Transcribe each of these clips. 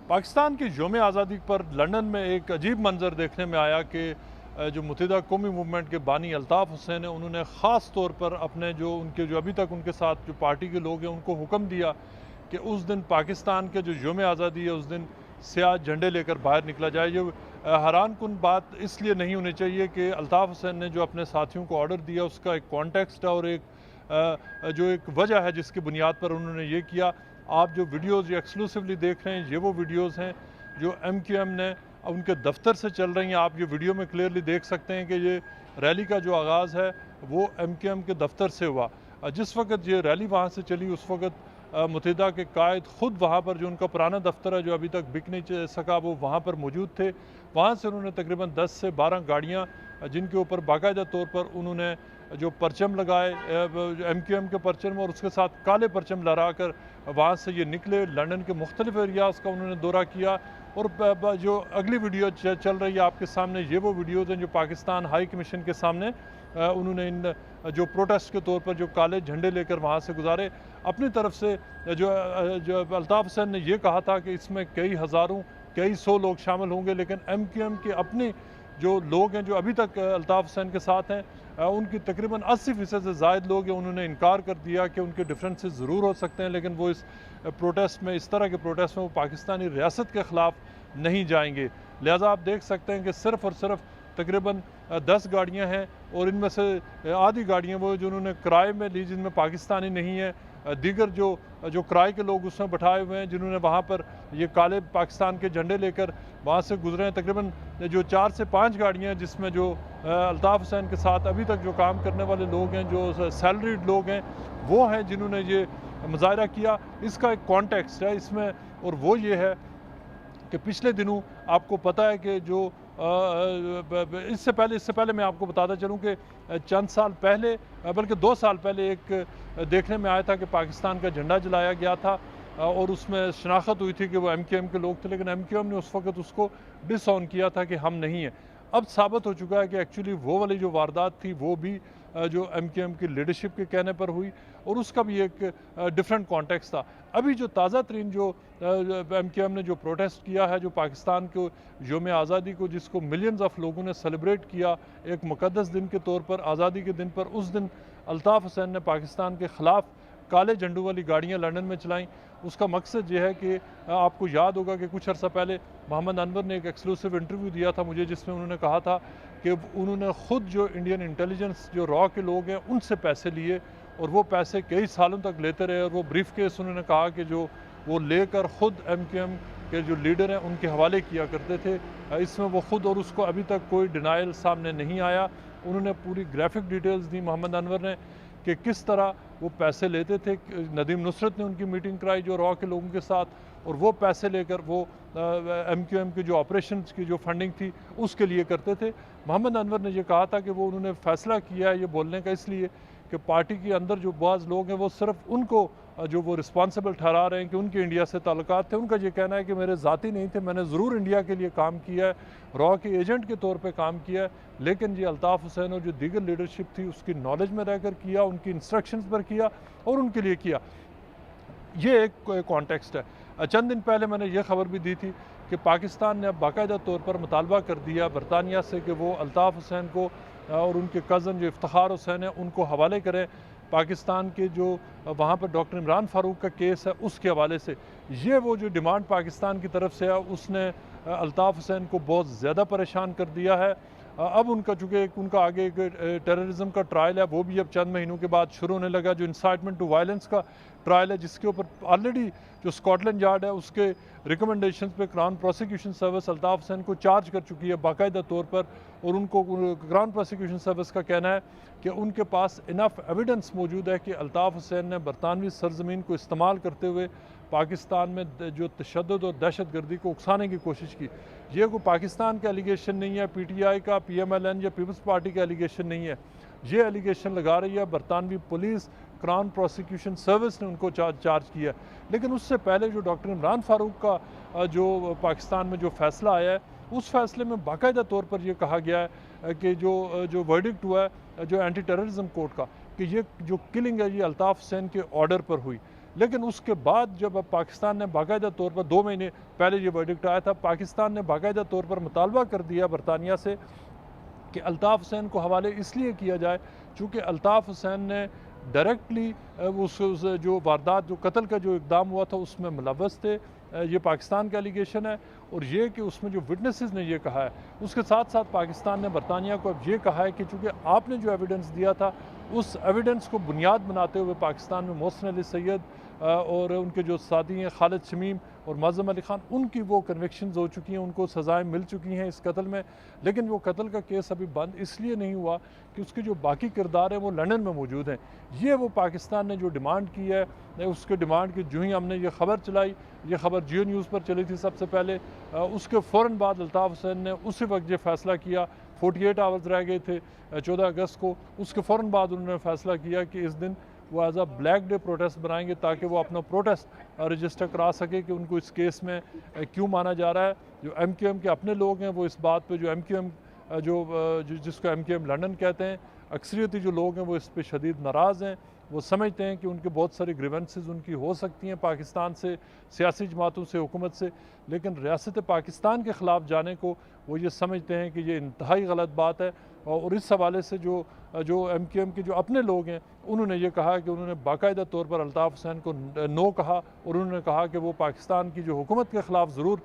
पाकिस्तान की यौम आज़ादी पर लंदन में एक अजीब मंज़र देखने में आया कि जो मुत्तहिदा कौमी मूवमेंट के बानी अल्ताफ़ हुसैन है, उन्होंने ख़ास तौर पर अपने जो अभी तक उनके साथ जो पार्टी के लोग हैं उनको हुक्म दिया कि उस दिन पाकिस्तान के जो यौम आज़ादी है उस दिन स्याह झंडे लेकर बाहर निकला जाए। ये हैरान कुन बात इसलिए नहीं होनी चाहिए कि अल्ताफ़ हुसैन ने जो अपने साथियों को ऑर्डर दिया उसका एक कॉन्टेक्स्ट है और जो एक वजह है जिसकी बुनियाद पर उन्होंने ये किया। आप जो वीडियोज़ ये एक्सक्लूसिवली देख रहे हैं, ये वो वीडियोज़ हैं जो MQM ने उनके दफ्तर से चल रही हैं। आप ये वीडियो में क्लियरली देख सकते हैं कि ये रैली का जो आगाज़ है वो MQM के दफ्तर से हुआ। जिस वक्त ये रैली वहाँ से चली उस वक्त मुत्तहिदा के कायद ख़ुद वहाँ पर जो उनका पुराना दफ्तर है जो अभी तक बिक नहीं सका वो वहाँ पर मौजूद थे। वहाँ से उन्होंने तकरीबन 10 से 12 गाड़ियाँ जिनके ऊपर बाकायदा तौर पर उन्होंने जो परचम लगाए MQM के परचम और उसके साथ काले परचम लहरा कर वहाँ से ये निकले। लंदन के मुख्तलिफ एरियाज़ का उन्होंने दौरा किया और जो अगली वीडियो चल रही है आपके सामने, ये वो वीडियोज़ हैं जो पाकिस्तान हाई कमीशन के सामने उन्होंने इन जो प्रोटेस्ट के तौर पर जो काले झंडे लेकर वहाँ से गुजारे। अपनी तरफ से जो अल्ताफ़ हुसैन ने ये कहा था कि इसमें कई हज़ारों कई सौ लोग शामिल होंगे, लेकिन MQM के अपने जो लोग हैं जो अभी तक अल्ताफ़ हुसैन के साथ हैं उनकी तकरीबन 80% से ज़ायद लोग हैं उन्होंने इनकार कर दिया कि उनके डिफरेंसेस ज़रूर हो सकते हैं, लेकिन वो इस प्रोटेस्ट में, इस तरह के प्रोटेस्ट में वो पाकिस्तानी रियासत के ख़िलाफ़ नहीं जाएंगे। लिहाजा आप देख सकते हैं कि सिर्फ़ और सिर्फ तकरीबन 10 गाड़ियाँ हैं और इनमें से आधी गाड़ियाँ वो जो उन्होंने किराए में ली जिनमें पाकिस्तानी नहीं है। दीगर जो किराए के लोग उसमें बैठाए हुए हैं जिन्होंने वहाँ पर ये काले पाकिस्तान के झंडे लेकर वहाँ से गुजरे हैं। तकरीबन जो 4 से 5 गाड़ियाँ हैं जिसमें जो अल्ताफ़ हुसैन के साथ अभी तक जो काम करने वाले लोग हैं, जो सैलरीड लोग हैं, वो हैं जिन्होंने ये मुज़ाहरा किया। इसका एक कॉन्टेक्स्ट है इसमें और वो ये है कि पिछले दिनों आपको पता है कि जो इससे पहले मैं आपको बताता चलूँ कि चंद साल पहले बल्कि 2 साल पहले एक देखने में आया था कि पाकिस्तान का झंडा जलाया गया था और उसमें शनाख्त हुई थी कि वो MQM के लोग थे, लेकिन MQM ने उस वक्त उसको डिसऑन किया था कि हम नहीं हैं। अब साबित हो चुका है कि एक्चुअली वो वाली जो वारदात थी वो भी जो MQM की लीडरशिप के कहने पर हुई और उसका भी एक डिफरेंट कॉन्टेक्स्ट था। अभी जो ताज़ा तरीन जो MQM ने जो प्रोटेस्ट किया है, जो पाकिस्तान को यौम आज़ादी को जिसको मिलियंस ऑफ लोगों ने सेलिब्रेट किया एक मुक़द्दस दिन के तौर पर, आज़ादी के दिन पर, उस दिन अल्ताफ़ हुसैन ने पाकिस्तान के ख़िलाफ़ काले झंडों वाली गाड़ियाँ लंदन में चलाईं। उसका मकसद ये है कि आपको याद होगा कि कुछ अर्सा पहले मोहम्मद अनवर ने एक एक्सक्लूसिव इंटरव्यू दिया था मुझे, जिसमें उन्होंने कहा था कि उन्होंने ख़ुद जो इंडियन इंटेलिजेंस जो रॉ के लोग हैं उनसे पैसे लिए और वो पैसे कई सालों तक लेते रहे और वो ब्रीफ केस उन्होंने कहा कि जो वो लेकर ख़ुद MQM के जो लीडर हैं उनके हवाले किया करते थे। इसमें वो ख़ुद और उसको अभी तक कोई डिनाइल सामने नहीं आया। उन्होंने पूरी ग्राफिक डिटेल्स दी मोहम्मद अनवर ने कि किस तरह वो पैसे लेते थे। नदीम नुसरत ने उनकी मीटिंग कराई जो रॉ के लोगों के साथ और वो पैसे लेकर वो MQM की जो ऑपरेशन की जो फंडिंग थी उसके लिए करते थे। मोहम्मद अनवर ने ये कहा था कि वो उन्होंने फ़ैसला किया है ये बोलने का इसलिए कि पार्टी के अंदर जो बाज़ लोग हैं वो सिर्फ उनको जो वो रिस्पॉन्सिबल ठहरा रहे हैं कि उनके इंडिया से ताल्लुकात थे। उनका ये कहना है कि मेरे ज़ाती नहीं थे, मैंने ज़रूर इंडिया के लिए काम किया है, रॉ के एजेंट के तौर पे काम किया है, लेकिन ये अल्ताफ़ हुसैन और जो दीगर लीडरशिप थी उसकी नॉलेज में रहकर किया, उनकी इंस्ट्रक्शंस पर किया और उनके लिए किया। ये एक कॉन्टेक्स्ट है। चंद दिन पहले मैंने ये खबर भी दी थी कि पाकिस्तान ने अब बाकायदा तौर पर मुतालबा कर दिया बरतानिया से कि वो अल्ताफ़ हुसैन को और उनके कज़न जो इफ्तिखार हुसैन है उनको हवाले करें पाकिस्तान के जो वहाँ पर डॉक्टर इमरान फ़ारूक का केस है उसके हवाले से। ये वो जो डिमांड पाकिस्तान की तरफ से है उसने अल्ताफ़ हुसैन को बहुत ज़्यादा परेशान कर दिया है। अब उनका चूँकि उनका आगे एक टेररिज्म का ट्रायल है वो भी अब चंद महीनों के बाद शुरू होने लगा, जो इंसाइटमेंट टू वायलेंस का ट्रायल है जिसके ऊपर ऑलरेडी जो स्कॉटलैंड यार्ड है उसके रिकमेंडेशन पे crown prosecution service Altaf Hussain को चार्ज कर चुकी है बाकायदा तौर पर और उनको क्राउन प्रोसिक्यूशन सर्विस का कहना है कि उनके पास इनफ एविडेंस मौजूद है कि अल्ताफ़ हुसैन ने बरतानवी सरजमीन को इस्तेमाल करते हुए पाकिस्तान में जो तशद्दुद और दहशत गर्दी को उकसाने की कोशिश की। ये कोई पाकिस्तान का एलिगेशन नहीं है, PTI का, PMLN या पीपल्स पार्टी का एलिगेशन नहीं है। ये एलिगेशन लगा रही है बरतानवी पुलिस, क्राउन प्रोसिक्यूशन सर्विस ने उनको चार्ज किया। लेकिन उससे पहले जो डॉक्टर इमरान फ़ारूक का जो पाकिस्तान में जो फ़ैसला आया है उस फैसले में बाकायदा तौर पर यह कहा गया है कि जो वर्डिक्ट हुआ है जो एंटी टेररिज्म कोर्ट का कि ये जो किलिंग है ये अल्ताफ़ हुसैन के ऑर्डर पर हुई। लेकिन उसके बाद जब अब पाकिस्तान ने बाकायदा तौर पर 2 महीने पहले ये वर्डिक्ट आया था, पाकिस्तान ने बाकायदा तौर पर मुतालबा कर दिया बरतानिया से कि अल्ताफ़ हुसैन को हवाले इसलिए किया जाए चूँकि अल्ताफ़ हुसैन ने डायरेक्टली उस जो वारदात जो कत्ल का जो इक़दाम हुआ था उसमें मुलव्वस थे। ये पाकिस्तान का एलिगेशन है और ये कि उसमें जो विटनेसेस ने ये कहा है, उसके साथ साथ पाकिस्तान ने बरतानिया को अब ये कहा है कि चूँकि आपने जो एविडेंस दिया था उस एविडेंस को बुनियाद बनाते हुए पाकिस्तान में मोहसिन अली सैयद और उनके जो साथी हैं खालिद शमीम और मुअज़्ज़म अली ख़ान, उनकी वो कन्विक्शंस हो चुकी हैं, उनको सज़ाएँ मिल चुकी हैं इस कत्ल में। लेकिन वो कत्ल का केस अभी बंद इसलिए नहीं हुआ कि उसके जो बाकी किरदार हैं वो लंदन में मौजूद हैं। ये वो पाकिस्तान ने जो डिमांड की है, उसके डिमांड की जो ही हमने ये ख़बर चलाई, ये ख़बर जियो न्यूज़ पर चली थी सबसे पहले, उसके फ़ौरन बाद अल्ताफ़ हुसैन ने उसी वक्त ये फ़ैसला किया, 48 आवर्स रह गए थे 14 अगस्त को, उसके फ़ौरन बाद उन्होंने फ़ैसला किया कि इस दिन वो as a black day protest बनाएंगे ताकि वो अपना प्रोटेस्ट रजिस्टर करा सके कि उनको इस केस में क्यों माना जा रहा है। जो MQM के अपने लोग हैं वो इस बात पे जो MQM जिसको MQM लंदन कहते हैं, अक्सरियती जो लोग हैं वो इस पे शदीद नाराज़ हैं। वो समझते हैं कि उनके बहुत सारी ग्रीवेंसेस उनकी हो सकती हैं पाकिस्तान से, सियासी जमातों से, हुकूमत से, लेकिन रियासत पाकिस्तान के ख़िलाफ़ जाने को वो ये समझते हैं कि ये इंतहाई गलत बात है। और इस हवाले से जो MQM के जो अपने लोग हैं उन्होंने ये कहा कि उन्होंने बाकायदा तौर पर अल्ताफ़ हुसैन को नो कहा और उन्होंने कहा कि वो पाकिस्तान की जो हुकूमत के ख़िलाफ़ ज़रूर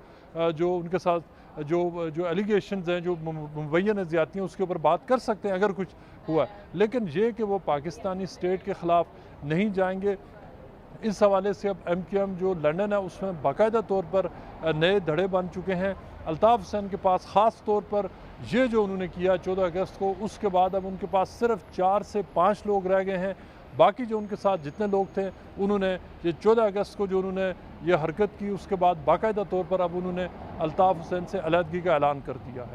जो उनके साथ जो एलिगेशंस हैं, जो मुबैयन ज़्यादतियाँ, उसके ऊपर बात कर सकते हैं अगर कुछ हुआ, लेकिन ये कि वो पाकिस्तानी स्टेट के ख़िलाफ़ नहीं जाएंगे। इस हवाले से अब MQM जो लंदन है उसमें बाकायदा तौर पर नए धड़े बन चुके हैं। अल्ताफ़ हुसैन के पास ख़ास तौर पर ये जो उन्होंने किया 14 अगस्त को, उसके बाद अब उनके पास सिर्फ 4 से 5 लोग रह गए हैं। बाकी जो उनके साथ जितने लोग थे उन्होंने ये 14 अगस्त को जो उन्होंने ये हरकत की उसके बाद बाकायदा तौर पर अब उन्होंने अल्ताफ़ हुसैन से अलहदगी का ऐलान कर दिया है।